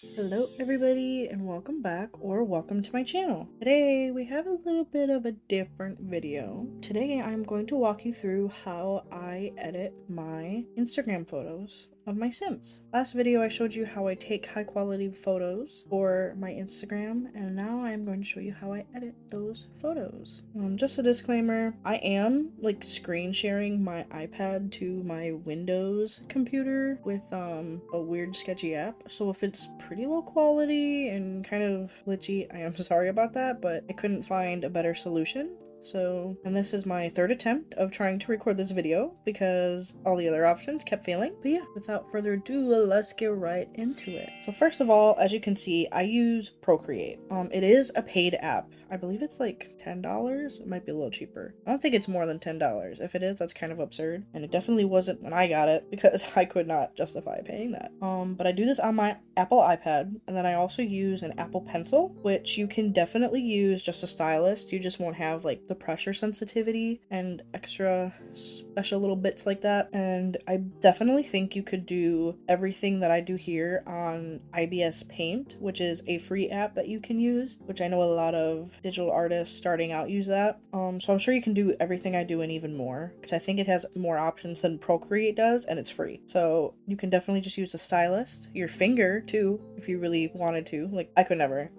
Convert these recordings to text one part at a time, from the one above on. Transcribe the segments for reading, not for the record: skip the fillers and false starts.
Hello everybody and welcome back or welcome to my channel. Today we have a little bit of a different video. Today I'm going to walk you through how I edit my Instagram photos of my Sims. Last video I showed you how I take high quality photos for my Instagram, and now I'm going to show you how I edit those photos. Just a disclaimer, I am screen sharing my iPad to my Windows computer with a weird sketchy app, so if it's pretty low quality and kind of glitchy, I am sorry about that, but I couldn't find a better solution. And this is my third attempt of trying to record this video because all the other options kept failing. But yeah, without further ado, let's get right into it. So first of all, as you can see, I use Procreate. It is a paid app. I believe it's like $10. It might be a little cheaper. I don't think it's more than $10. If it is, that's kind of absurd. And it definitely wasn't when I got it because I could not justify paying that. But I do this on my Apple iPad, and then I also use an Apple Pencil, which you can definitely use just a stylus. You just won't have like the pressure sensitivity and extra special little bits like that. And I definitely think you could do everything that I do here on IBS Paint, which is a free app that you can use, which I know a lot of digital artists starting out use that. So I'm sure you can do everything I do and even more, because I think it has more options than Procreate does, and it's free. So you can definitely just use a stylus, your finger too, if you really wanted to. Like, I could never.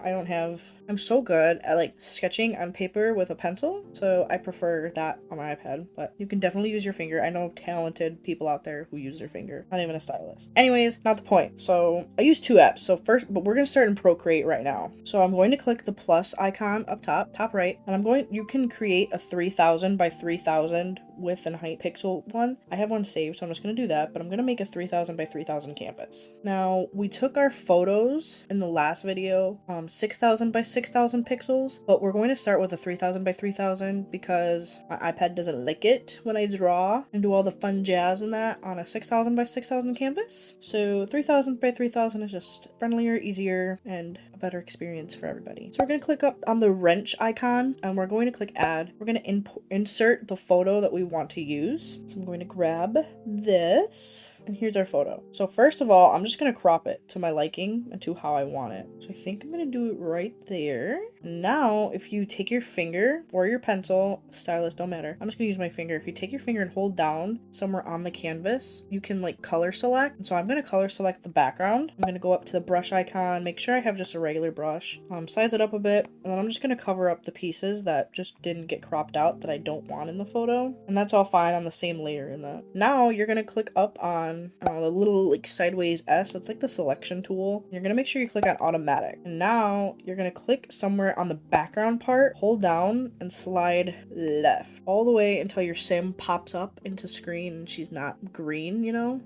I'm so good at like sketching on paper with a pencil, so I prefer that on my iPad, but you can definitely use your finger. I know talented people out there who use their finger, not even a stylus. Anyways, not the point. So I use two apps. But we're gonna start in Procreate right now. So I'm going to click the plus icon up top right, and you can create a 3000 by 3000 width and height pixel one. I have one saved, so I'm just gonna do that, but I'm gonna make a 3000 by 3000 canvas. Now, we took our photos in the last video, 6000 by 6000 pixels, but we're going to start with a 3000 by 3000 because my iPad doesn't like it when I draw and do all the fun jazz in that on a 6000 by 6000 canvas. So 3000 by 3000 is just friendlier, easier, and a better experience for everybody. So we're going to click up on the wrench icon and we're going to click add. We're going to insert the photo that we want to use. So I'm going to grab this, and here's our photo. So first of all, I'm just going to crop it to my liking and to how I want it. So I think I'm going to do it right there. Now, if you take your finger or your pencil, stylus, don't matter. I'm just going to use my finger. If you take your finger and hold down somewhere on the canvas, you can like color select. And so I'm going to color select the background. I'm going to go up to the brush icon, make sure I have just a regular brush, size it up a bit, and then I'm just going to cover up the pieces that just didn't get cropped out that I don't want in the photo. And that's all fine on the same layer in that. Now you're going to click up on the little like sideways S. That's like the selection tool. You're going to make sure you click on automatic. And now you're going to click somewhere on the background part, hold down and slide left all the way until your sim pops up into screen and she's not green,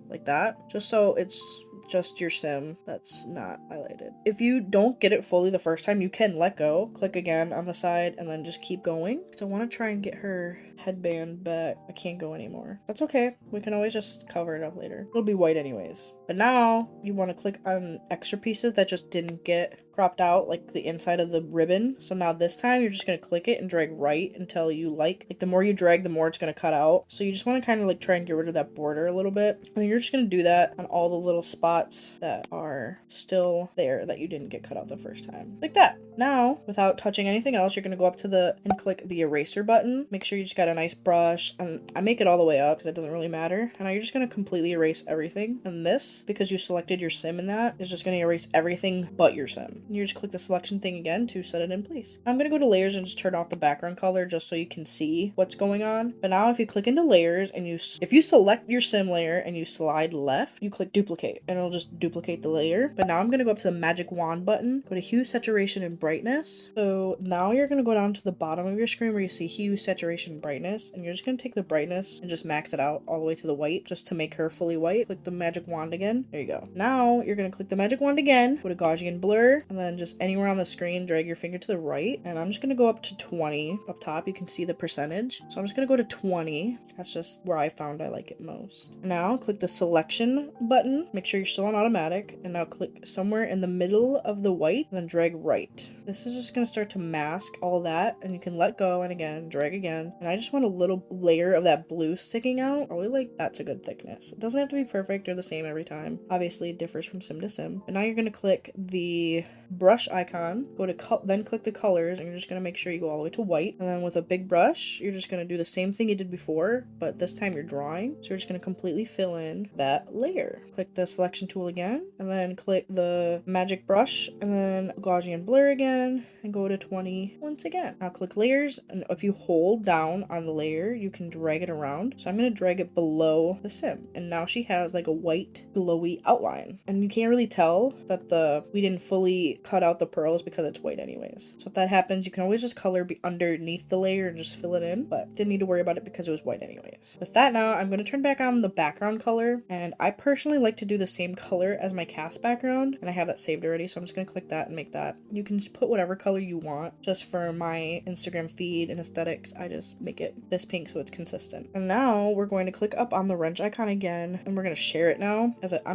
like that. Just so it's just your sim that's not highlighted. If you don't get it fully the first time, you can let go, click again on the side, and then just keep going. So I want to try and get her headband back. I can't go anymore. That's okay. We can always just cover it up later. It'll be white anyways. But now you want to click on extra pieces that just didn't get cropped out, like the inside of the ribbon. So now this time you're just going to click it and drag right until you like the more you drag, the more it's going to cut out. So you just want to kind of like try and get rid of that border a little bit. And you're just going to do that on all the little spots that are still there that you didn't get cut out the first time. Like that. Now, without touching anything else, you're going to go up to and click the eraser button. Make sure you just got a nice brush, and I make it all the way up because it doesn't really matter. And now you're just going to completely erase everything. And this, because you selected your sim in that, is just going to erase everything but your sim. And you just click the selection thing again to set it in place. I'm going to go to layers and just turn off the background color just so you can see what's going on. But now if you click into layers and if you select your sim layer and you slide left, you click duplicate and it'll just duplicate the layer. But now I'm going to go up to the magic wand button, go to hue, saturation, and brightness. So now you're going to go down to the bottom of your screen where you see hue, saturation, brightness, and you're just going to take the brightness and just max it out all the way to the white just to make her fully white. Click the magic wand again. There you go. Now you're going to click the magic wand again, go to Gaussian blur, and then just anywhere on the screen, drag your finger to the right. And I'm just going to go up to 20. Up top, you can see the percentage. So I'm just going to go to 20. That's just where I found I like it most. Now click the selection button. Make sure you're still on automatic. And now click somewhere in the middle of the white and then drag right. This is just going to start to mask all that, and you can let go and again, drag again. And I just want a little layer of that blue sticking out. Probably like that's a good thickness. It doesn't have to be perfect or the same every time. time. Obviously it differs from sim to sim. But now you're going to click the brush icon, go to then click the colors, and you're just going to make sure you go all the way to white. And then with a big brush, you're just going to do the same thing you did before, but this time you're drawing. So you're just going to completely fill in that layer. Click the selection tool again, and then click the magic brush, and then Gaussian blur again, and go to 20 once again. Now click layers, and if you hold down on the layer, you can drag it around. So I'm going to drag it below the sim, and now she has like a white glowy outline, and you can't really tell that we didn't fully cut out the pearls because it's white anyways. So if that happens, you can always just color underneath the layer and just fill it in, but didn't need to worry about it because it was white anyways. With that, now I'm going to turn back on the background color, and I personally like to do the same color as my cast background, and I have that saved already, so I'm just going to click that and make that. You can just put whatever color you want. Just for my Instagram feed and aesthetics, I just make it this pink so it's consistent. And now we're going to click up on the wrench icon again, and we're going to share it now.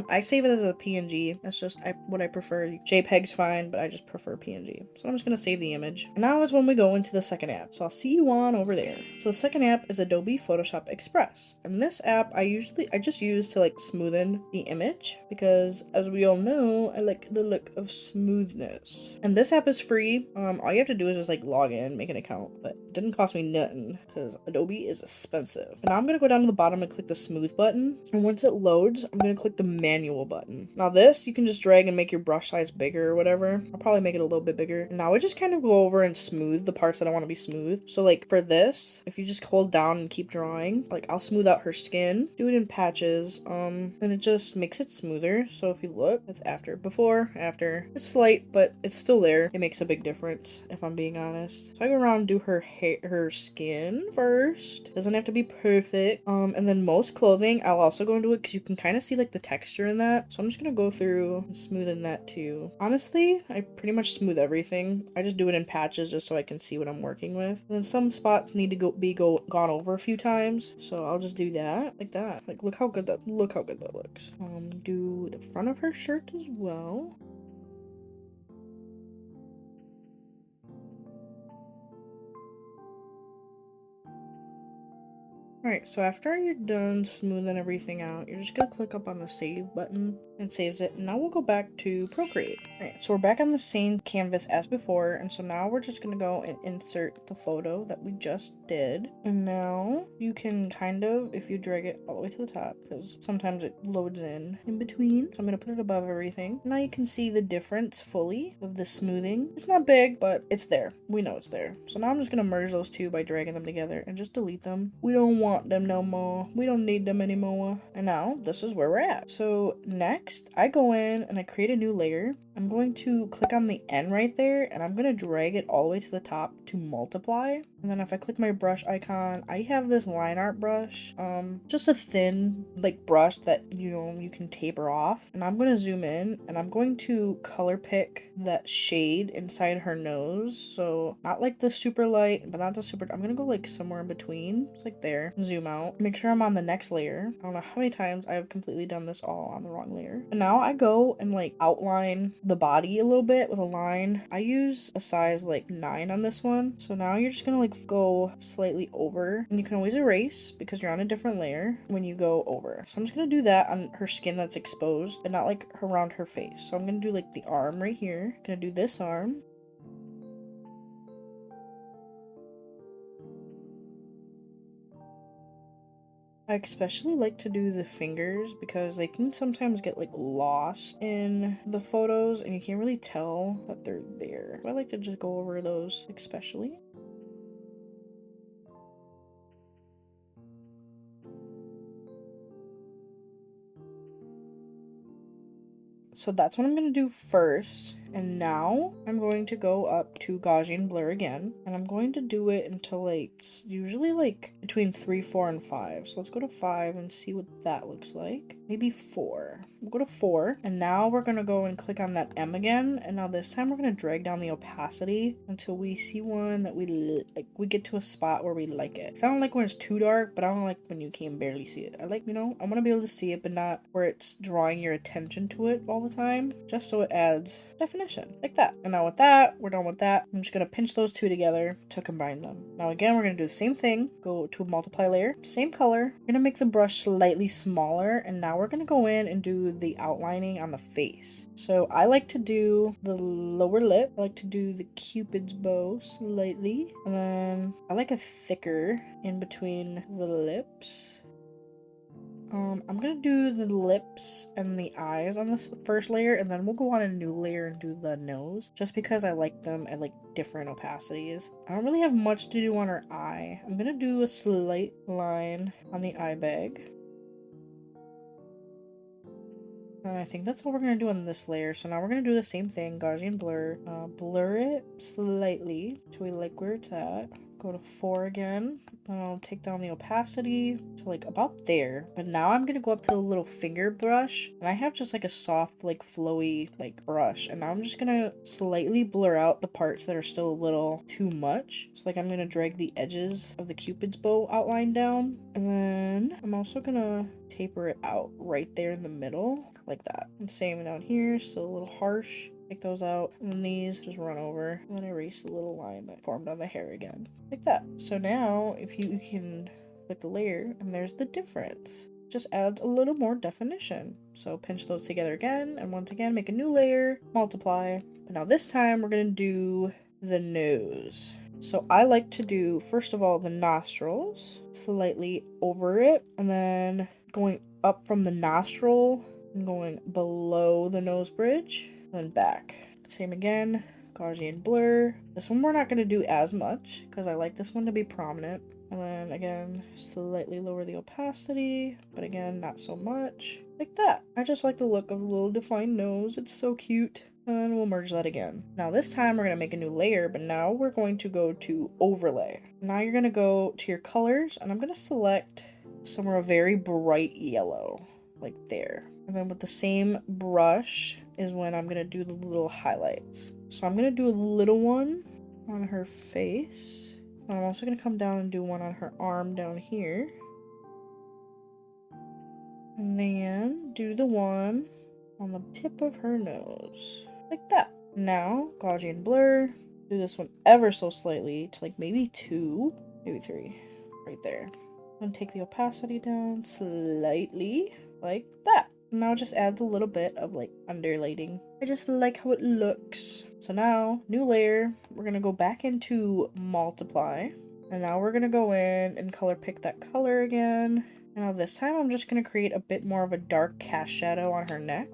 I save it as a PNG. That's just what I prefer. JPEG's fine, but I just prefer PNG. So I'm just going to save the image. And now is when we go into the second app. So I'll see you on over there. So the second app is Adobe Photoshop Express. And this app I just use to like smoothen the image, because as we all know, I like the look of smoothness. And this app is free. All you have to do is just like log in, make an account, but it didn't cost me nothing because Adobe is expensive. And now I'm going to go down to the bottom and click the smooth button. And once it loads, I'm going to click the manual button. Now this, you can just drag and make your brush size bigger or whatever. I'll probably make it a little bit bigger. And now I just kind of go over and smooth the parts that I want to be smooth. So like for this, if you just hold down and keep drawing, like I'll smooth out her skin, do it in patches, and it just makes it smoother. So if you look, it's after, before, after. It's slight, but it's still there. It makes a big difference if I'm being honest. So I go around and do her hair, her skin first. Doesn't have to be perfect. And then most clothing, I'll also go into it because you can kind of see like the texture in that. So I'm just gonna go through and smoothen that too. Honestly, I pretty much smooth everything. I just do it in patches just so I can see what I'm working with. And then some spots need to be gone over a few times. So I'll just do that like that. Like look how good that looks. Do the front of her shirt as well. Alright, so after you're done smoothing everything out, you're just going to click up on the save button and saves it. And now we'll go back to Procreate. Alright, so we're back on the same canvas as before. And so now we're just going to go and insert the photo that we just did. And now you can kind of, if you drag it all the way to the top, because sometimes it loads in between. So I'm going to put it above everything. Now you can see the difference fully of the smoothing. It's not big, but it's there. We know it's there. So now I'm just going to merge those two by dragging them together and just delete them. We don't want them no more. We don't need them anymore. And now this is where we're at. So next I go in and I create a new layer. I'm going to click on the N right there, and I'm going to drag it all the way to the top to multiply. And then if I click my brush icon, I have this line art brush, just a thin like brush that you can taper off. And I'm going to zoom in, and I'm going to color pick that shade inside her nose. So not like the super light, but not the super, I'm going to go like somewhere in between. It's like there. Zoom out. Make sure I'm on the next layer. I don't know how many times I've completely done this all on the wrong layer. And now I go and like outline the body a little bit with a line. I use a size like 9 on this one. So now you're just gonna like go slightly over, and you can always erase because you're on a different layer when you go over. So I'm just gonna do that on her skin that's exposed, but not like around her face. So I'm gonna do like the arm right here. Gonna do this arm. I especially like to do the fingers because they can sometimes get like lost in the photos and you can't really tell that they're there. I like to just go over those especially. So that's what I'm going to do first. And now I'm going to go up to Gaussian blur again, and I'm going to do it until like, it's usually like between 3, 4, and 5. So let's go to 5 and see what that looks like. Maybe 4. We'll go to 4, and now we're going to go and click on that M again. And now this time we're going to drag down the opacity until we see one that we get to a spot where we like it. So I don't like when it's too dark, but I don't like when you can barely see it. I like, I want to be able to see it, but not where it's drawing your attention to it all the time, just so it adds definition like that. And now with that, we're done with that. I'm just going to pinch those two together to combine them. Now again, we're going to do the same thing. Go to a multiply layer, same color. We're going to make the brush slightly smaller, and now we're gonna go in and do the outlining on the face. So I like to do the lower lip. I like to do the Cupid's bow slightly. And then I like a thicker in between the lips. I'm gonna do the lips and the eyes on this first layer, and then we'll go on a new layer and do the nose, just because I like them at like different opacities. I don't really have much to do on her eye. I'm gonna do a slight line on the eye bag. And I think that's what we're gonna do on this layer. So now we're gonna do the same thing, Gaussian blur. Blur it slightly till we like where it's at. Go to 4 again. And I'll take down the opacity to like about there. But now I'm gonna go up to the little finger brush. And I have just like a soft, like flowy, like brush. And now I'm just gonna slightly blur out the parts that are still a little too much. So like I'm gonna drag the edges of the Cupid's bow outline down. And then I'm also gonna taper it out right there in the middle. Like that. And same down here, still a little harsh. Take those out, and then these just run over, and then erase the little line that formed on the hair again. Like that. So now, if you can click the layer, and there's the difference. Just adds a little more definition. So pinch those together again, and once again, make a new layer, multiply. But now this time, we're gonna do the nose. So I like to do, first of all, the nostrils, slightly over it, and then going up from the nostril, and going below the nose bridge, then back. Same again, Gaussian blur. This one we're not going to do as much because I like this one to be prominent. And then again, slightly lower the opacity, but again, not so much. Like that. I just like the look of a little defined nose. It's so cute. And we'll merge that again. Now this time we're going to make a new layer, but now we're going to go to overlay. Now you're going to go to your colors, and I'm going to select somewhere a very bright yellow, like there. And then with the same brush is when I'm going to do the little highlights. So I'm going to do a little one on her face. And I'm also going to come down and do one on her arm down here. And then do the one on the tip of her nose. Like that. Now, Gaussian blur. Do this one ever so slightly to like maybe 2, maybe 3. Right there. And take the opacity down slightly. Like that. Now it just adds a little bit of like underlighting. I just like how it looks. So now, new layer, we're gonna go back into multiply. And now we're gonna go in and color pick that color again. And now this time I'm just gonna create a bit more of a dark cast shadow on her neck.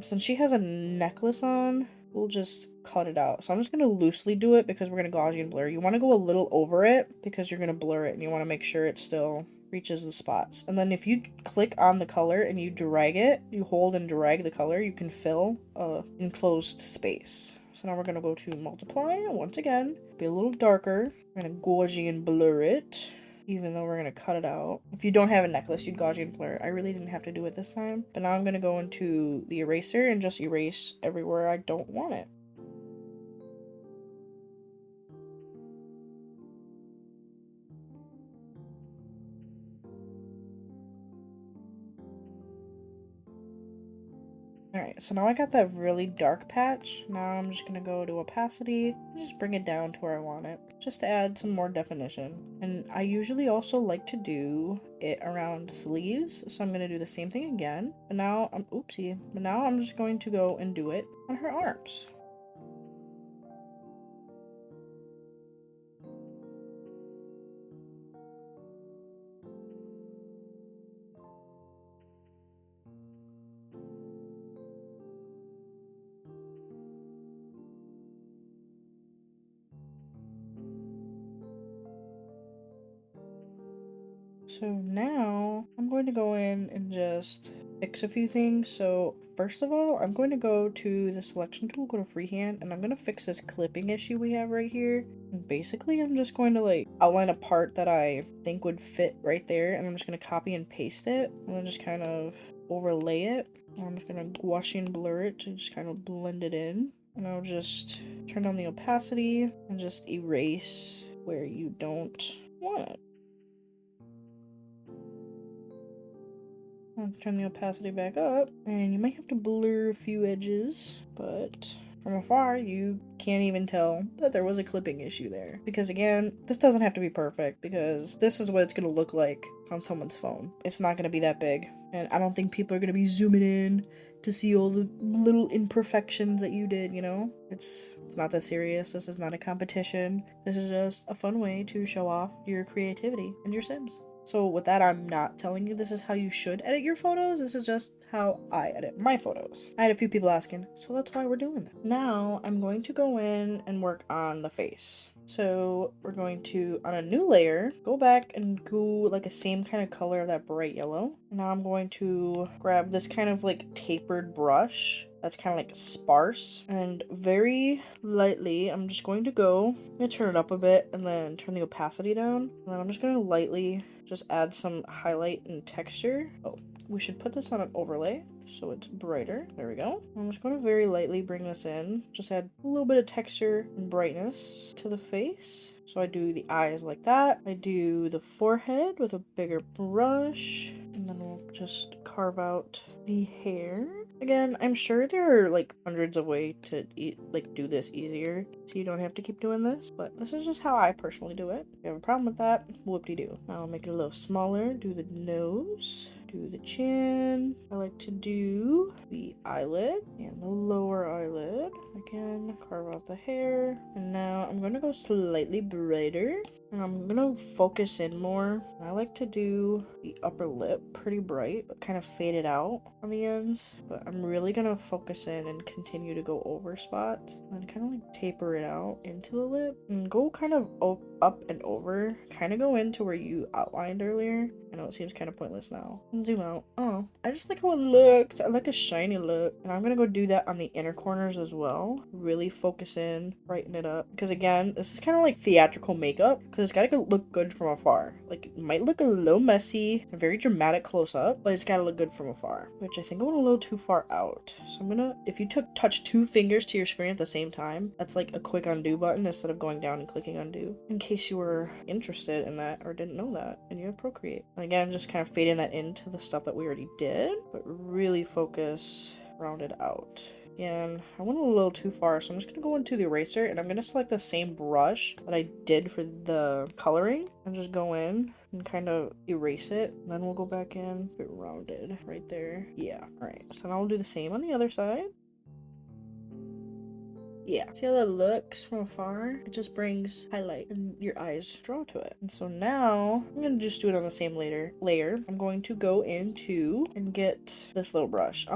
Since she has a necklace on, we'll just cut it out. So I'm just gonna loosely do it because we're gonna Gaussian blur. You wanna go a little over it because you're gonna blur it and you wanna make sure it still reaches the spots. And then if you click on the color and you drag it, you hold and drag the color, you can fill a enclosed space. So now we're gonna go to multiply, and once again, be a little darker. We're gonna Gaussian blur it, even though we're gonna cut it out. If you don't have a necklace, you'd Gaussian blur. I really didn't have to do it this time. But now I'm gonna go into the eraser and just erase everywhere I don't want it. Alright, so now I got that really dark patch. Now I'm just gonna go to opacity and just bring it down to where I want it, just to add some more definition. And I usually also like to do it around sleeves, so I'm gonna do the same thing again. But now I'm just going to go and do it on her arms. So now I'm going to go in and just fix a few things. So first of all, I'm going to go to the selection tool, go to freehand, and I'm going to fix this clipping issue we have right here. And basically, I'm just going to like outline a part that I think would fit right there, and I'm just going to copy and paste it, and then just kind of overlay it. And I'm just going to Gaussian blur it to just kind of blend it in. And I'll just turn down the opacity and just erase where you don't want it. I'll turn the opacity back up, and you might have to blur a few edges, but from afar, you can't even tell that there was a clipping issue there. Because again, this doesn't have to be perfect, because this is what it's going to look like on someone's phone. It's not going to be that big. And I don't think people are going to be zooming in to see all the little imperfections that you did, you know? It's not that serious. This is not a competition. This is just a fun way to show off your creativity and your Sims. So with that, I'm not telling you this is how you should edit your photos. This is just how I edit my photos. I had a few people asking, so that's why we're doing that. Now I'm going to go in and work on the face. So we're going to, on a new layer, go back and go like a same kind of color of that bright yellow. Now I'm going to grab this kind of like tapered brush that's kind of like sparse, and very lightly I'm just going to turn it up a bit and then turn the opacity down, and then I'm just going to lightly just add some highlight and texture. Oh, we should put this on an overlay so it's brighter. There we go. I'm just going to very lightly bring this in, just add a little bit of texture and brightness to the face. So I do the eyes like that. I do the forehead with a bigger brush, and then we'll just carve out the hair. Again, I'm sure there are like hundreds of ways to do this easier, so you don't have to keep doing this, but this is just how I personally do it. If you have a problem with that, whoop-de-doo. Now I'll make it a little smaller, do the nose, do the chin. I like to do the eyelid and the lower eyelid. Again, carve out the hair. And now I'm going to go slightly brighter, and I'm going to focus in more. I like to do the upper lip pretty bright, but kind of fade it out on the ends. But I'm really going to focus in and continue to go over spots, and kind of like taper it out into the lip, and go kind of up and over, kind of go into where you outlined earlier. I know it seems kind of pointless now. Zoom out. Oh, I just like how it looks. I like a shiny look. And I'm gonna go do that on the inner corners as well. Really focus in, brighten it up. Because again, this is kind of like theatrical makeup, because it's gotta look good from afar. Like, it might look a little messy and very dramatic close up, but it's gotta look good from afar, which I think I went a little too far out. So I'm gonna, if you touch 2 fingers to your screen at the same time, that's like a quick undo button instead of going down and clicking undo. In case you were interested in that or didn't know that, and you have Procreate. Again, just kind of fading that into the stuff that we already did, but really focus, round it out. Again, I went a little too far, so I'm just going to go into the eraser, and I'm going to select the same brush that I did for the coloring, and just go in and kind of erase it. And then we'll go back in, get rounded right there. Yeah, alright. So now we'll do the same on the other side. Yeah, see how that looks from afar? It just brings highlight and your eyes draw to it. And so now I'm gonna just do it on the same layer. I'm going to go into and get this little brush.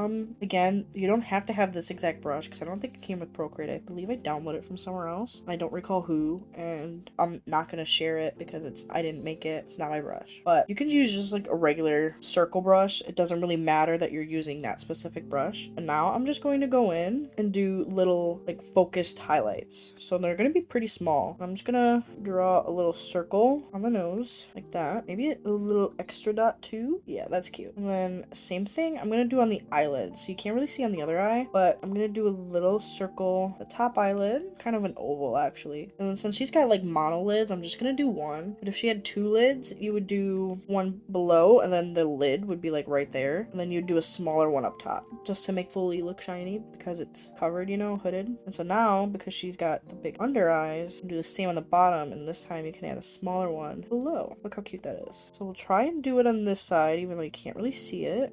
Again, you don't have to have this exact brush, because I don't think it came with Procreate. I believe I downloaded it from somewhere else. I don't recall who, and I'm not gonna share it because I didn't make it. It's not my brush. But you can use just like a regular circle brush. It doesn't really matter that you're using that specific brush. And now I'm just going to go in and do little like focused highlights. So they're going to be pretty small. I'm just going to draw a little circle on the nose like that. Maybe a little extra dot too. Yeah, that's cute. And then same thing I'm going to do on the eyelid. So you can't really see on the other eye, but I'm going to do a little circle, the top eyelid, kind of an oval actually. And then since she's got like mono lids, I'm just going to do one. But if she had 2 lids, you would do one below, and then the lid would be like right there. And then you'd do a smaller one up top, just to make fully look shiny because it's covered, you know, hooded. And so now, because she's got the big under eyes, you do the same on the bottom, and this time you can add a smaller one below. Look how cute that is. So we'll try and do it on this side, even though you can't really see it.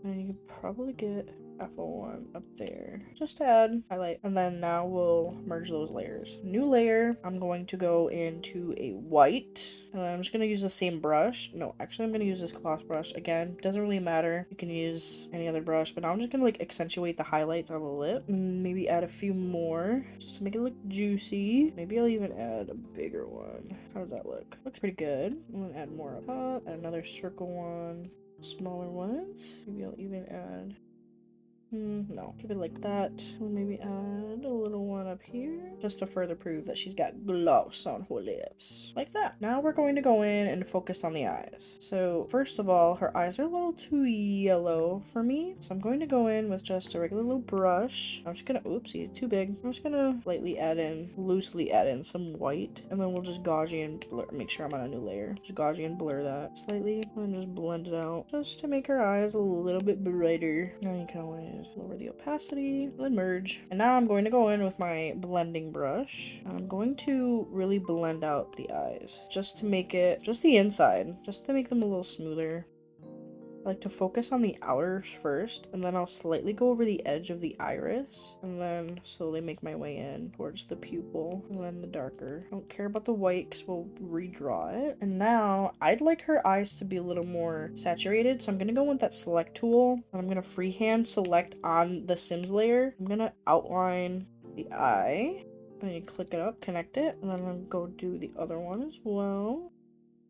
And you can probably get F01 up there just to add highlight. And then now we'll merge those layers. New layer, I'm going to go into a white, and then I'm just going to use the same brush. No, actually I'm going to use this gloss brush. Again, doesn't really matter, you can use any other brush, but now I'm just going to like accentuate the highlights on the lip, and maybe add a few more just to make it look juicy. Maybe I'll even add a bigger one. How does that look? Looks pretty good. I'm going to add more up top, add another circle one, smaller ones. Maybe I'll even add no, keep it like that. We'll maybe add a little one up here just to further prove that she's got gloss on her lips. Like that. Now we're going to go in and focus on the eyes. So first of all, her eyes are a little too yellow for me. So I'm going to go in with just a regular little brush. I'm just gonna, oopsie, it's too big. I'm just gonna loosely add in some white. And then we'll just Gaussian blur, make sure I'm on a new layer. Just Gaussian blur that slightly and just blend it out just to make her eyes a little bit brighter. Now you can always just lower the opacity, then merge. And now I'm going to go in with my blending brush. I'm going to really blend out the eyes just to make it, just the inside, just to make them a little smoother. I like to focus on the outers first, and then I'll slightly go over the edge of the iris, and then slowly make my way in towards the pupil, and then the darker. I don't care about the white because we'll redraw it. And now I'd like her eyes to be a little more saturated, so I'm gonna go with that select tool, and I'm gonna freehand select on the Sims layer. I'm gonna outline the eye, and you click it up, connect it, and then I'm gonna go do the other one as well.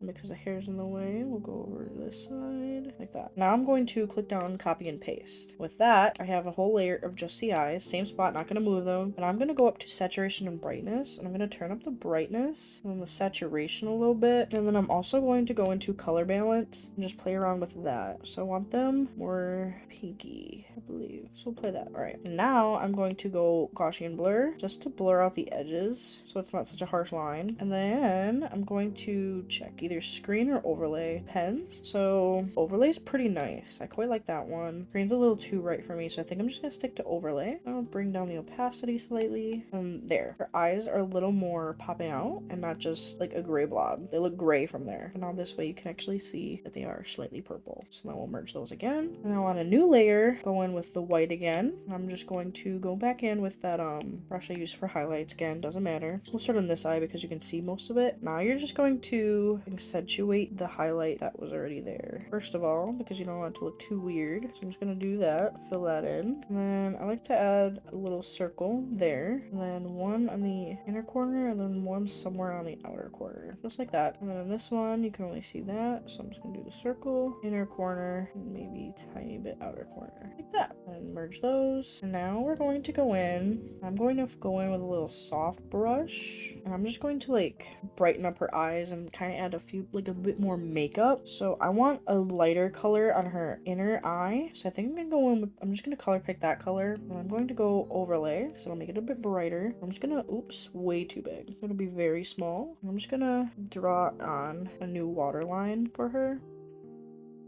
Because the hair's in the way, we'll go over to this side, like that. Now I'm going to click down, copy and paste. With that, I have a whole layer of just the eyes, same spot, not gonna move them. And I'm gonna go up to saturation and brightness, and I'm gonna turn up the brightness and the saturation a little bit. And then I'm also going to go into color balance and just play around with that. So I want them more pinky, I believe. So we'll play that. All right. And now I'm going to go Gaussian blur just to blur out the edges so it's not such a harsh line. And then I'm going to check either screen or overlay pens. So overlay is pretty nice. I quite like that one. Screen's a little too bright for me, so I think I'm just gonna stick to overlay. I'll bring down the opacity slightly, and there. Her eyes are a little more popping out and not just like a gray blob. They look gray from there. And now this way you can actually see that they are slightly purple. So now we'll merge those again. And now on a new layer, go in with the white again. I'm just going to go back in with that brush I used for highlights again. Doesn't matter. We'll start on this eye because you can see most of it. Now you're just going to accentuate the highlight that was already there. First of all, because you don't want it to look too weird. So I'm just gonna do that, fill that in. And then I like to add a little circle there. And then one on the inner corner and then one somewhere on the outer corner. Just like that. And then in this one, you can only see that. So I'm just gonna do the circle, inner corner, and maybe tiny bit outer corner. Like that. And merge those. And now we're going to go in. I'm going to go in with a little soft brush. And I'm just going to like brighten up her eyes and kind of add a few, like a bit more makeup. So I want a lighter color on her inner eye. So I think I'm gonna go in with, I'm just gonna color pick that color. And I'm going to go overlay. So it'll make it a bit brighter. I'm just gonna, oops, way too big. It'll be very small. I'm just gonna draw on a new waterline for her.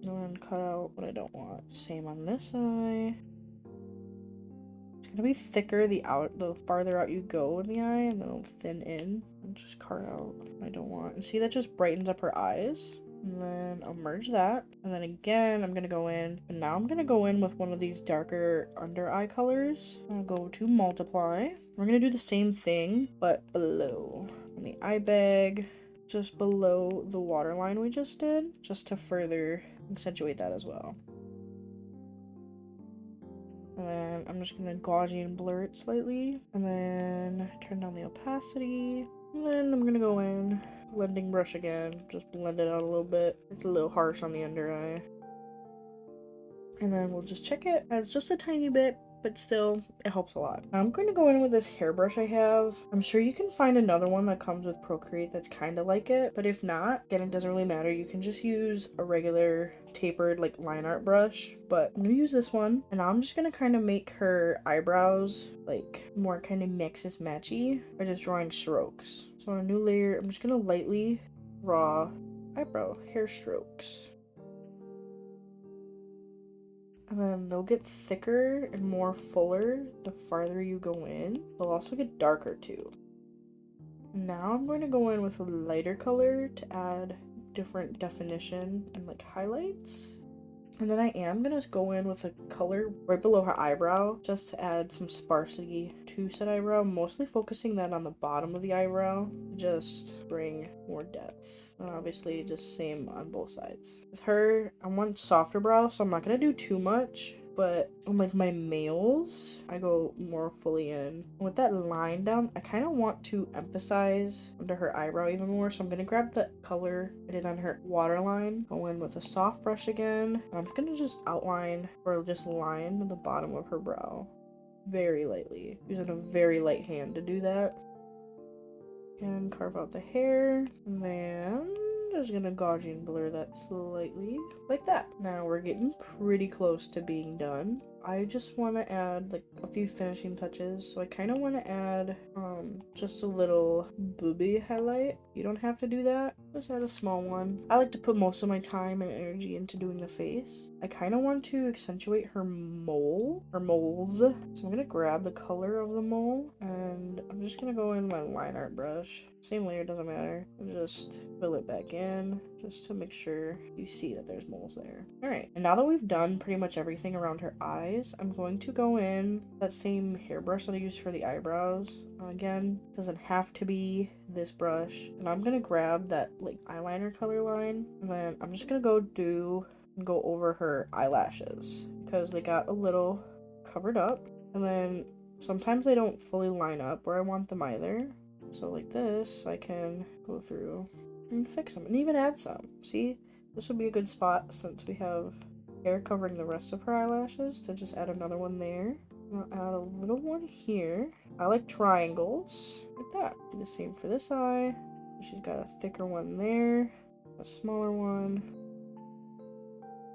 And then cut out what I don't want. Same on this eye. It's gonna be thicker the farther out you go in the eye, and then it'll thin in and just carve out what I don't want. And see, that just brightens up her eyes. And then I'll merge that. And then again, I'm gonna go in, and now I'm gonna go in with one of these darker under eye colors. I'll go to multiply. We're gonna do the same thing, but below on the eye bag, just below the waterline we just did, just to further accentuate that as well. And then I'm just gonna Gaussian blur it slightly, and then turn down the opacity. And then I'm gonna go in, blending brush again, just blend it out a little bit. It's a little harsh on the under eye. And then we'll just check it. It's just a tiny bit, but still, it helps a lot. I'm going to go in with this hairbrush I have. I'm sure you can find another one that comes with Procreate that's kind of like it, but if not, again, it doesn't really matter. You can just use a regular tapered like line art brush, but I'm gonna use this one, and now I'm just gonna kind of make her eyebrows like more kind of mixes matchy by just drawing strokes. So on a new layer, I'm just gonna lightly draw eyebrow hair strokes. And then they'll get thicker and more fuller the farther you go in. They'll also get darker too. Now I'm going to go in with a lighter color to add different definition and like highlights. And then I am going to go in with a color right below her eyebrow just to add some sparsity to said eyebrow, mostly focusing that on the bottom of the eyebrow, just bring more depth. And obviously just same on both sides. With her, I want softer brow, so I'm not going to do too much. But on like my males, I go more fully in. With that line down, I kind of want to emphasize under her eyebrow even more. So I'm going to grab the color I did on her waterline, go in with a soft brush again. And I'm going to just outline or just line the bottom of her brow very lightly. Using a very light hand to do that. And carve out the hair. And then just gonna Gaussian blur that slightly, like that. Now we're getting pretty close to being done. I just want to add like a few finishing touches. So I kind of want to add just a little booby highlight. You don't have to do that. Just add a small one. I like to put most of my time and energy into doing the face. I kind of want to accentuate her mole, or moles. So I'm gonna grab the color of the mole and I'm just gonna go in my line art brush. Same layer, doesn't matter. And just fill it back in just to make sure you see that there's moles there. All right, and now that we've done pretty much everything around her eyes, I'm going to go in that same hairbrush that I used for the eyebrows. Again, doesn't have to be this brush. And I'm gonna grab that like eyeliner color line, and then I'm just gonna go over her eyelashes because they got a little covered up, and then sometimes they don't fully line up where I want them either. So like this, I can go through and fix them and even add some. See, this would be a good spot since we have hair covering the rest of her eyelashes to just add another one there. I'll add a little one here. I like triangles like that. Do the same for this eye. She's got a thicker one there, a smaller one.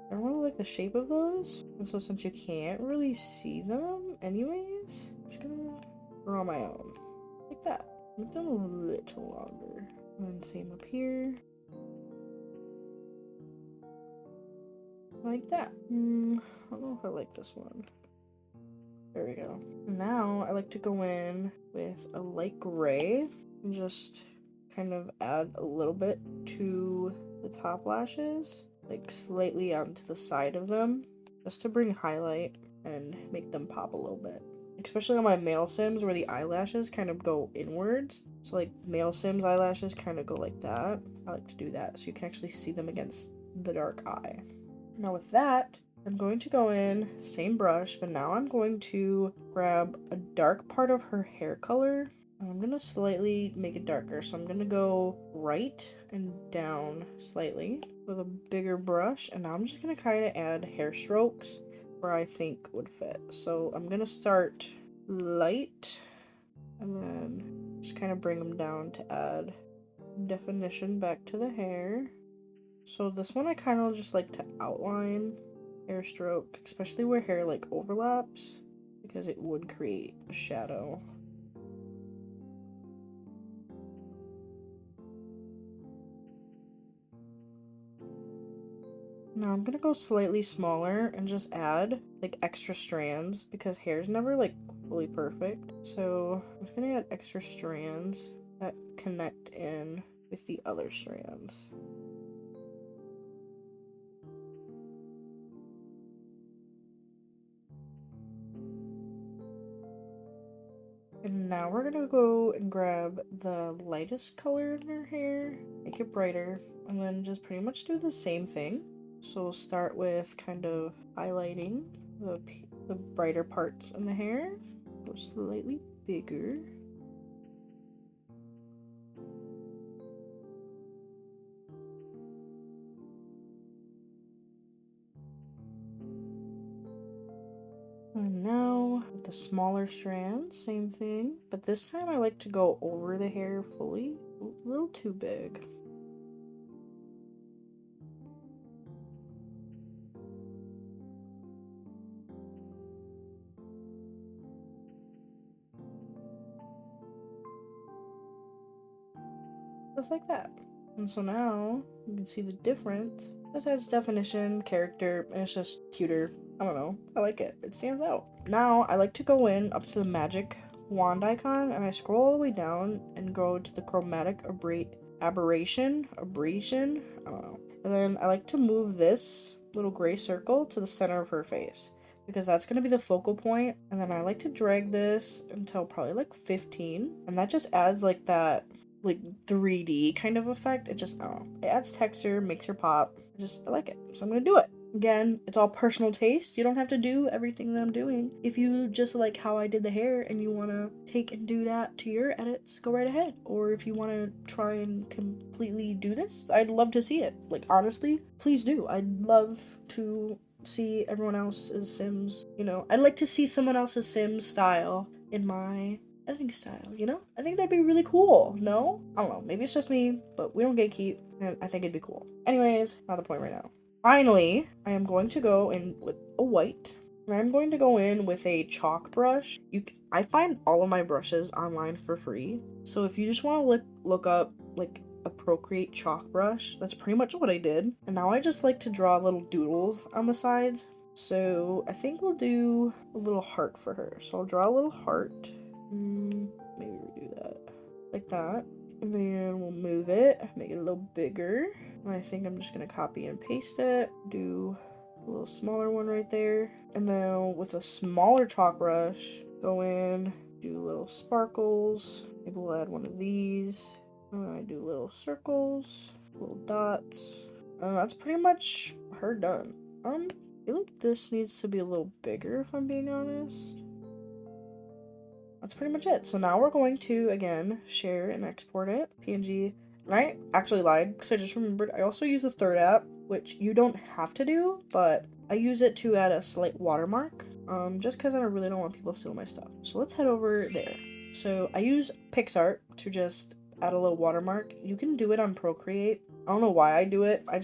I really like the shape of those, and so since you can't really see them anyways, I'm just gonna draw my own like that. Make them a little longer. And then same up here. Like that. I don't know if I like this one. There we go. Now I like to go in with a light gray and just kind of add a little bit to the top lashes, like slightly onto the side of them, just to bring highlight and make them pop a little bit. Especially on my male Sims where the eyelashes kind of go inwards. So like male Sims eyelashes kind of go like that. I like to do that so you can actually see them against the dark eye. Now with that, I'm going to go in, same brush, but now I'm going to grab a dark part of her hair color. I'm going to slightly make it darker. So I'm going to go right and down slightly with a bigger brush. And now I'm just going to kind of add hair strokes where I think would fit. So I'm going to start light and then just kind of bring them down to add definition back to the hair. So this one I kind of just like to outline hair stroke, especially where hair like overlaps, because it would create a shadow. Now I'm gonna go slightly smaller and just add like extra strands because hair's never like fully perfect. So I'm just gonna add extra strands that connect in with the other strands. And now we're gonna go and grab the lightest color in her hair, make it brighter, and then just pretty much do the same thing. So we'll start with kind of highlighting the brighter parts in the hair, go slightly bigger. And now with the smaller strands, same thing, but this time I like to go over the hair fully, a little too big. Just like that. And so now you can see the difference. This adds definition, character, and it's just cuter. I don't know. I like it. It stands out. Now I like to go in up to the magic wand icon and I scroll all the way down and go to the chromatic aberration. I don't know. And then I like to move this little gray circle to the center of her face because that's going to be the focal point. And then I like to drag this until probably like 15. And that just adds like that like 3D kind of effect. It just, I don't know. It adds texture, makes her pop. I like it. So I'm going to do it. Again, it's all personal taste. You don't have to do everything that I'm doing. If you just like how I did the hair and you want to take and do that to your edits, go right ahead. Or if you want to try and completely do this, I'd love to see it. Like, honestly, please do. I'd love to see everyone else's Sims, you know. I'd like to see someone else's Sims style in my editing style, you know? I think that'd be really cool, no? I don't know, maybe it's just me, but we don't gatekeep, and I think it'd be cool. Anyways, not the point right now. Finally, I am going to go in with a white, And I'm going to go in with a chalk brush. I find all of my brushes online for free. So if you just want to look up like a Procreate chalk brush, that's pretty much what I did. And now I just like to draw little doodles on the sides. So I think we'll do a little heart for her. So I'll draw a little heart. Maybe we'll do that like that. And then we'll move it, make it a little bigger. And I think I'm just gonna copy and paste it, do a little smaller one right there. And then with a smaller chalk brush, go in, do little sparkles. Maybe we'll add one of these. I do little circles, little dots. That's pretty much her done. I feel like this needs to be a little bigger if I'm being honest. That's pretty much it. So now we're going to, again, share and export it, PNG. And I actually lied because I just remembered I also use the third app, which you don't have to do, but I use it to add a slight watermark, just because I really don't want people to steal my stuff. So let's head over there. So I use PixArt to just add a little watermark. You can do it on Procreate. I don't know why I do it. I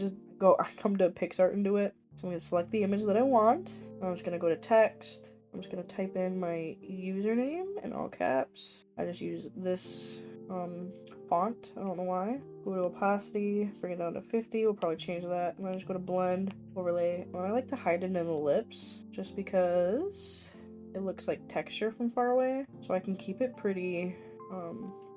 come to PixArt and do it. So I'm going to select the image that I want. I'm just going to go to text. I'm just going to type in my username in all caps. I just use this font. I don't know why. Go to opacity, bring it down to 50. We'll probably change that. And I just go to blend, overlay. And I like to hide it in the lips just because it looks like texture from far away. So I can keep it pretty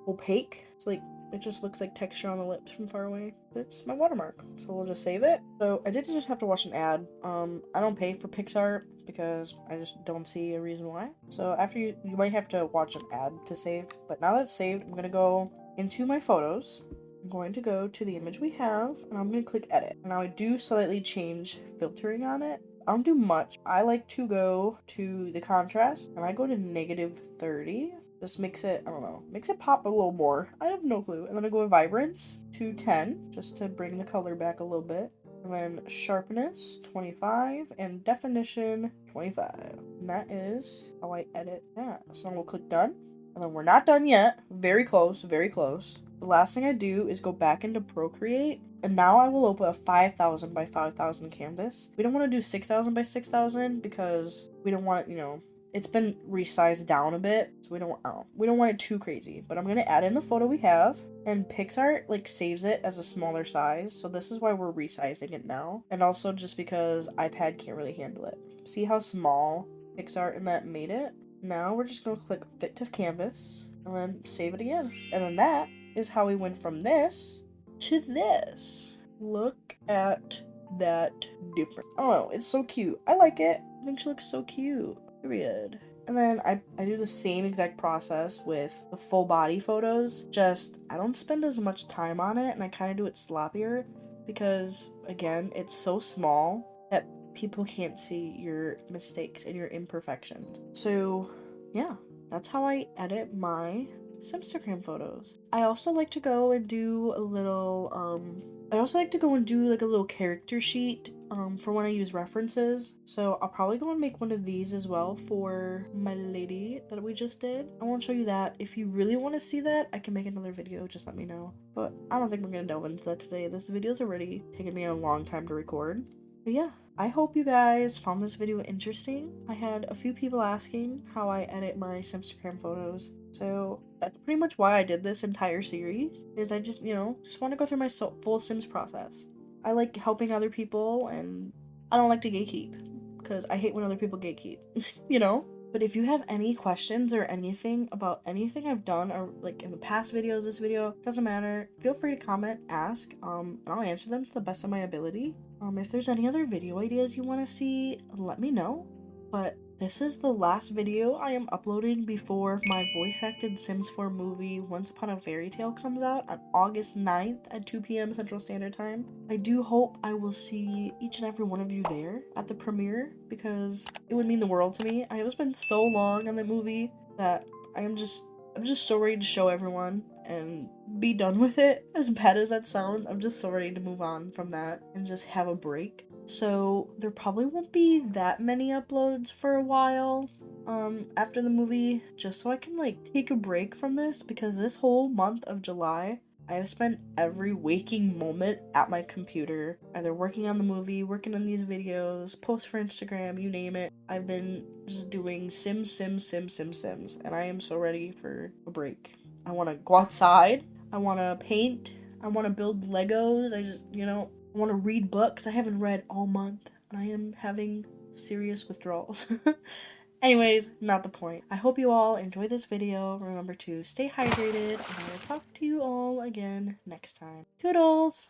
opaque. It's like it just looks like texture on the lips from far away. It's my watermark. So we'll just save it. So I did just have to watch an ad. I don't pay for PixArt because I just don't see a reason why. So after you might have to watch an ad to save. But now that's saved, I'm gonna go into my photos. I'm going to go to the image we have and I'm gonna click edit. Now I do slightly change filtering on it. I don't do much. I like to go to the contrast and I go to -30. Just makes it, I don't know, makes it pop a little more. I have no clue. And then I go with vibrance to 10, just to bring the color back a little bit. And then sharpness, 25, and definition, 25. And that is how I edit that. So we'll click done. And then we're not done yet. Very close, very close. The last thing I do is go back into Procreate. And now I will open a 5,000 by 5,000 canvas. We don't want to do 6,000 by 6,000 because we don't want it, it's been resized down a bit, so we don't want it too crazy. But I'm gonna add in the photo we have, and PixArt saves it as a smaller size, so this is why we're resizing it now. And also just because iPad can't really handle it. See how small PixArt and that made it? Now we're just gonna click Fit to Canvas, and then save it again. And then that is how we went from this to this. Look at that difference. I don't know, it's so cute. I like it. I think she looks so cute. Period. And then I do the same exact process with the full body photos, just I don't spend as much time on it and I kind of do it sloppier because, again, it's so small that people can't see your mistakes and your imperfections. So yeah, that's how I edit my Simstagram photos. I also like to go and do a little a little character sheet for when I use references. So I'll probably go and make one of these as well for my lady that we just did. I won't show you that. If you really want to see that, I can make another video, just let me know. But I don't think we're gonna delve into that today. This video's already taken me a long time to record. But yeah, I hope you guys found this video interesting. I had a few people asking how I edit my Simstagram photos. So that's pretty much why I did this entire series, is I just want to go through my full Sims process. I like helping other people, and I don't like to gatekeep, because I hate when other people gatekeep, But if you have any questions or anything about anything I've done, or in the past videos, this video, doesn't matter, feel free to comment, ask, and I'll answer them to the best of my ability. If there's any other video ideas you want to see, let me know. But this is the last video I am uploading before my voice-acted Sims 4 movie Once Upon a Fairy Tale comes out on August 9th at 2 p.m. Central Standard Time. I do hope I will see each and every one of you there at the premiere, because it would mean the world to me. I have spent so long on the movie that I'm just so ready to show everyone and be done with it. As bad as that sounds, I'm just so ready to move on from that and just have a break. So there probably won't be that many uploads for a while after the movie, just so I can take a break from this, because this whole month of July I have spent every waking moment at my computer, either working on the movie, working on these videos, posts for Instagram, you name it. I've been just doing Sims, and I am so ready for a break. I want to go outside. I want to paint. I want to build Legos. I want to read books. I haven't read all month, and I am having serious withdrawals. Anyways, not the point. I hope you all enjoyed this video. Remember to stay hydrated, and I will talk to you all again next time. Toodles!